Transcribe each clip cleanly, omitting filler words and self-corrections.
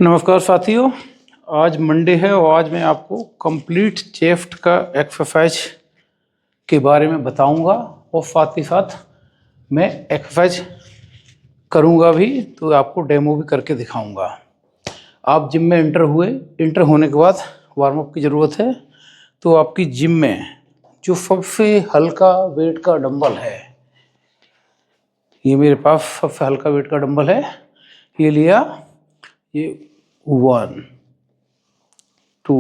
नमस्कार साथियों, आज मंडे है और आज मैं आपको कंप्लीट चेस्ट का एक्सरसाइज के बारे में बताऊंगा और साथ ही साथ मैं एक्सरसाइज करूंगा भी, तो आपको डेमो भी करके दिखाऊंगा। आप जिम में इंटर होने के बाद वार्म अप की ज़रूरत है। तो आपकी जिम में जो सबसे हल्का वेट का डंबल है, ये मेरे पास सबसे हल्का वेट का डंबल है, ये लिया, ये 1 2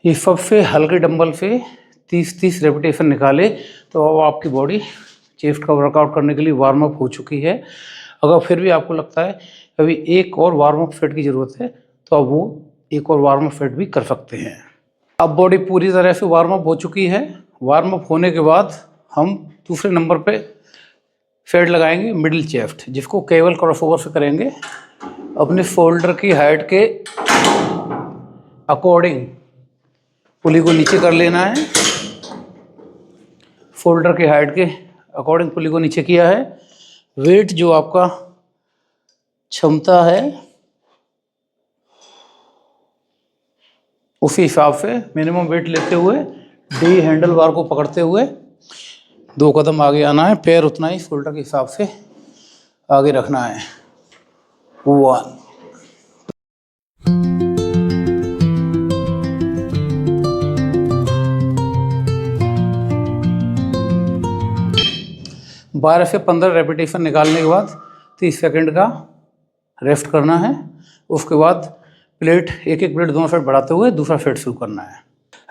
ये सबसे हल्के डंबल से 30-30 रेपिटेशन निकाले तो अब आपकी बॉडी चेस्ट का वर्कआउट करने के लिए वार्म अप हो चुकी है। अगर फिर भी आपको लगता है अभी एक और वार्म अप सेट की ज़रूरत है, तो अब वो एक और वार्म अप सेट भी कर सकते हैं। अब बॉडी पूरी तरह से वार्म अप हो चुकी है। वार्म अप होने के बाद हम दूसरे नंबर पे सेट लगाएंगे मिडिल चेस्ट, जिसको केवल क्रॉसओवर से करेंगे। अपने शोल्डर की हाइट के अकॉर्डिंग पुली को नीचे कर लेना है। शोल्डर के हाइट के अकॉर्डिंग पुली को नीचे किया है। वेट जो आपका क्षमता है उसी हिसाब से मिनिमम वेट लेते हुए डी हैंडल बार को पकड़ते हुए 2 कदम आगे आना है। पैर उतना ही शोल्डर के हिसाब से आगे रखना है। 1 12 से 15 रेपिटेशन निकालने के बाद 30 सेकंड का रेस्ट करना है। उसके बाद प्लेट एक प्लेट दोनों साइड बढ़ाते हुए दूसरा सेट शुरू करना है।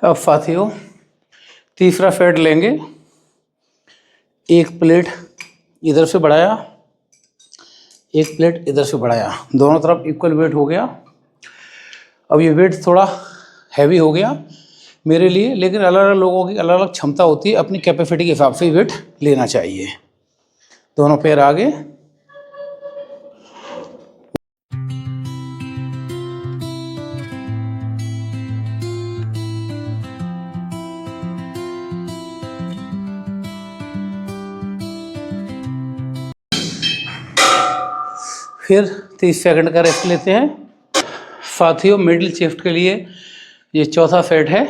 अब साथियों, तीसरा सेट लेंगे। एक प्लेट इधर से बढ़ाया, एक प्लेट इधर से बढ़ाया, दोनों तरफ इक्वल वेट हो गया। अब ये वेट थोड़ा हैवी हो गया मेरे लिए, लेकिन अलग अलग लोगों की अलग अलग क्षमता होती है। अपनी कैपेसिटी के हिसाब से वेट लेना चाहिए। दोनों पैर आगे, फिर 30 सेकंड का रेस्ट लेते हैं। साथियों, मिडिल चेस्ट के लिए ये चौथा सेट है।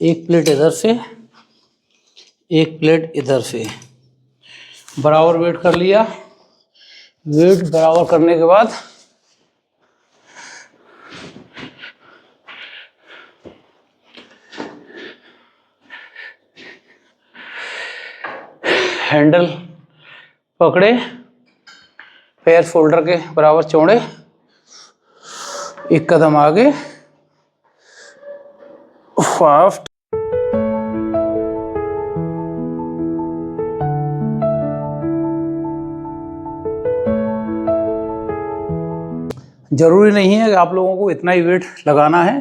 एक प्लेट इधर से, एक प्लेट इधर से, बराबर वेट कर लिया। वेट बराबर करने के बाद हैंडल पकड़े, पैर शोल्डर के बराबर चौड़े, एक कदम आगे, फास्ट, जरूरी नहीं है कि आप लोगों को इतना ही वेट लगाना है।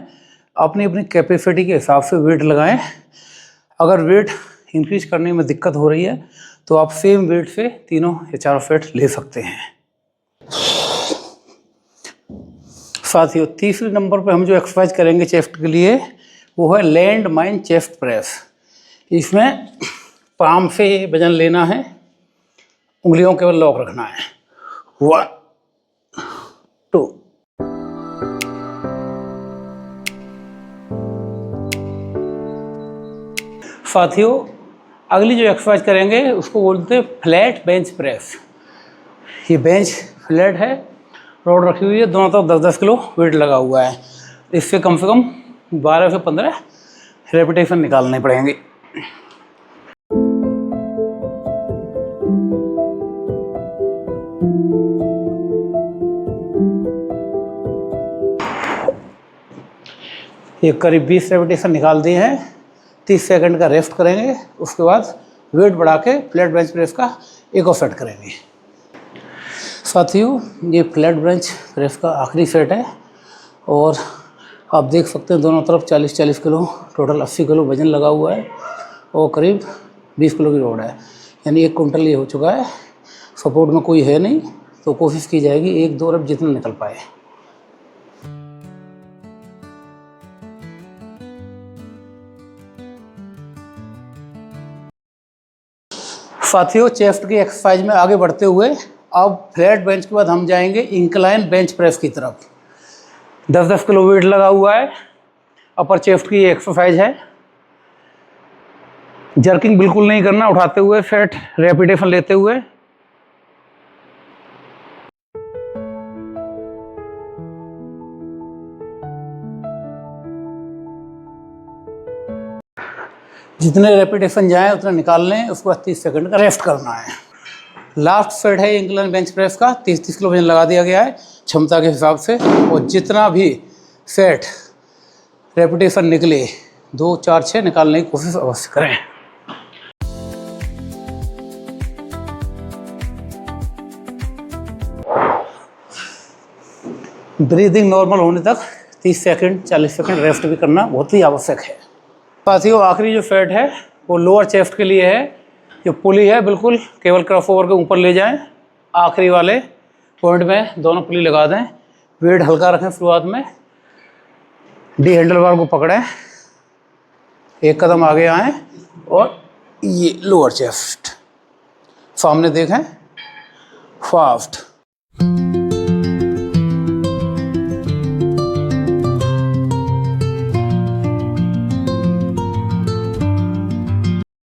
अपनी अपनी कैपेसिटी के हिसाब से वेट लगाएं। अगर वेट इंक्रीज करने में दिक्कत हो रही है तो आप सेम वेट से 3 या 4 सेट ले सकते हैं। साथियों, तीसरे नंबर पर हम जो एक्सरसाइज करेंगे चेस्ट के लिए वो है लैंड माइन चेस्ट प्रेस। इसमें पाम से वजन लेना है, उंगलियों केवल लॉक रखना है। 1 2 साथियों, अगली जो एक्सरसाइज करेंगे उसको बोलते हैं फ्लैट बेंच प्रेस। ये बेंच फ्लैट है, रोड रखी हुई है, दोनों तरफ 10-10 किलो वेट लगा हुआ है। इससे कम से कम 12 से 15 रेपिटेशन निकालने पड़ेंगे। ये करीब 20 रेपिटेशन निकाल दिए हैं। 30 सेकंड का रेस्ट करेंगे। उसके बाद वेट बढ़ा के फ्लैट बेंच प्रेस का एक और सेट करेंगे। साथियों, ये फ्लैट बेंच प्रेस का आखिरी सेट है और आप देख सकते हैं दोनों तरफ 40-40 किलो, टोटल 80 किलो वजन लगा हुआ है और करीब 20 किलो की रोड है, यानी 1 कुंटल ये हो चुका है। सपोर्ट में कोई है नहीं, तो कोशिश की जाएगी 1-2 अरब जितना निकल पाए। साथियों, चेस्ट की एक्सरसाइज में आगे बढ़ते हुए अब फ्लैट बेंच के बाद हम जाएंगे इंक्लाइन बेंच प्रेस की तरफ। 10-10 किलो वेट लगा हुआ है, अपर चेस्ट की एक्सरसाइज है। जर्किंग बिल्कुल नहीं करना, उठाते हुए फैट रेपिटेशन लेते हुए। जितने रेपिटेशन जाए उतना निकाल लें, उसके बाद 30 सेकंड का रेस्ट करना है। लास्ट सेट है इंक्लाइन बेंच प्रेस का। 30-30 किलो वजन लगा दिया गया है क्षमता के हिसाब से, और जितना भी सेट रेपिटेशन निकले 2, 4, 6 निकालने की कोशिश अवश्य करें। ब्रीदिंग नॉर्मल होने तक 30 सेकंड 40 सेकंड रेस्ट भी करना बहुत ही आवश्यक है। साथियों, आखिरी जो फैट है वो लोअर चेस्ट के लिए है। जो पुली है बिल्कुल केवल क्रॉसओवर के ऊपर ले जाएं, आखिरी वाले पॉइंट में दोनों पुली लगा दें। वेट हल्का रखें शुरुआत में, डी हैंडल बार को पकड़ें, एक कदम आगे आएं और ये लोअर चेस्ट सामने देखें, फास्ट।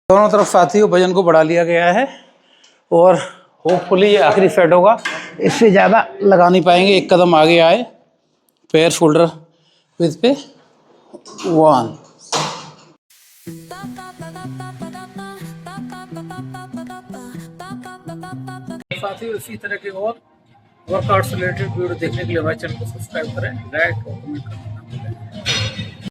दोनों तरफ साथियों वजन को बढ़ा लिया गया है और होपफुली ये आखिरी सेट होगा। इससे ज़्यादा लगा नहीं पाएंगे। एक कदम आगे आए, पैर शोल्डर विद पे 1। साथियों, इसी तरह के और वर्कआउट से रिलेटेड वीडियो देखने के लिए हमारे चैनल को सब्सक्राइब करें, लाइक और कमेंट करें।